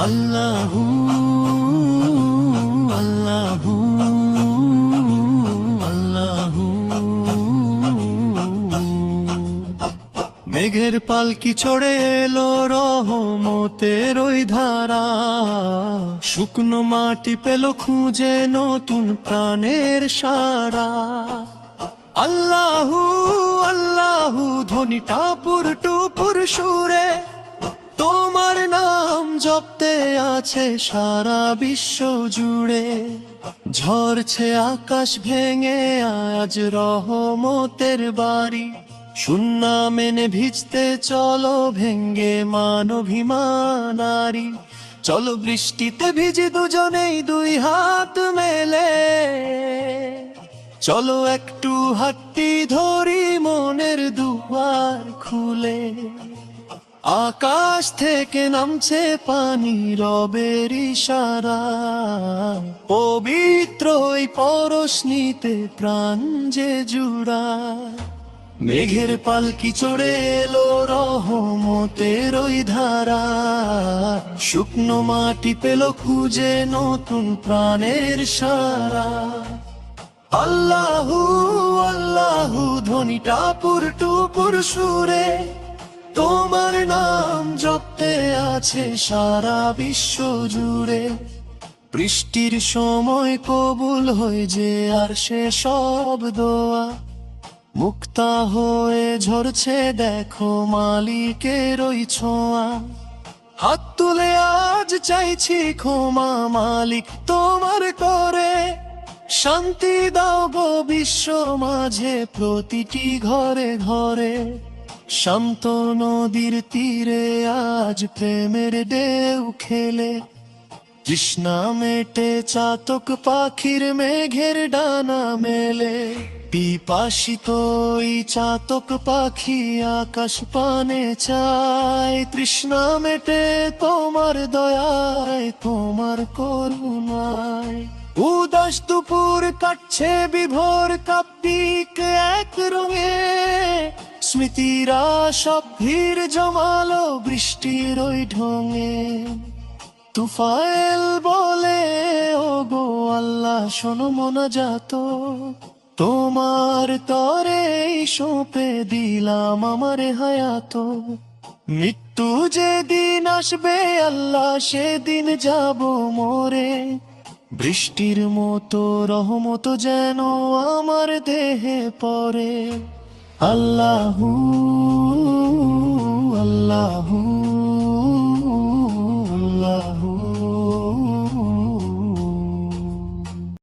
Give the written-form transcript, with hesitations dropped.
আল্লাহু আল্লাহু আল্লাহু। মেঘের পালকি চড়ে এলো রহমতের ওই ধারা, শুকনো মাটি পেল খুঁজে নতুন প্রাণের সারা। আল্লাহু আল্লাহু ধ্বনিটা পুরটুপুর সুরে, তোমার নাম জপতে আছে সারা বিশ্ব জুড়ে। ঝরছে আকাশ ভেঙে আজ রহমতের বাড়ি, সুন্না মেনে ভিজতে চলো ভেঙ্গে মানভিমানারি। চলো বৃষ্টিতে ভিজি দুজনেই দুই হাত মেলে, চলো একটু হাতটি ধরি মনের দুয়ার খুলে। আকাশ থেকে নামছে পানি রবের ইশারা, পবিত্র ওই পরশনিতে প্রাণ যে জুড়ায়। মেঘের পালকি চড়ে এলো রহমতের ওই ধারা, শুকনো মাটি পেল খুঁজে নতুন প্রাণের সারা। আল্লাহু আল্লাহু ধ্বনিটা পুরটুপুর সুরে, তোমার নাম জপতে আছে সারা বিশ্ব জুড়ে। বৃষ্টির সময় কবুল হয়ে যে আর সে সব দোয়া, মুক্তা হয়ে ঝরছে দেখো মালিকের ওই ছোঁয়া। হাত তুলে আজ চাইছি ক্ষমা মালিক তোমার করে, শান্তি দাও গো বিশ্ব মাঝে প্রতিটি ঘরে ঘরে। শান্ত নদীর তীরে আজ প্রেমের ঢেউ খেলে, তৃষ্ণা মেটে চাতক পাখির মেঘের ডানা মেলে। পিপাসিত ওই চাতক পাখি আকাশ পানে চায়, তৃষ্ণা মেটে তোমার দয়ায় তোমার করুণায়। উদাস দুপুর কাটছে বিভোর কাব্যিক এক রঙে, স্মৃতিরা সব ভিড় জমালো বৃষ্টির ওই ঢঙে। তুফাইল বলে ও গো আল্লাহ শোনো মোনাজাত, তোমার তরেই সঁপে দিলাম আমার হায়াত। মৃত্যু যেদিন আসবে আল্লাহ সেদিন যাব মরে, বৃষ্টির মতো রহমত যেন আমার দেহে পড়ে। আল্লাহু আল্লাহু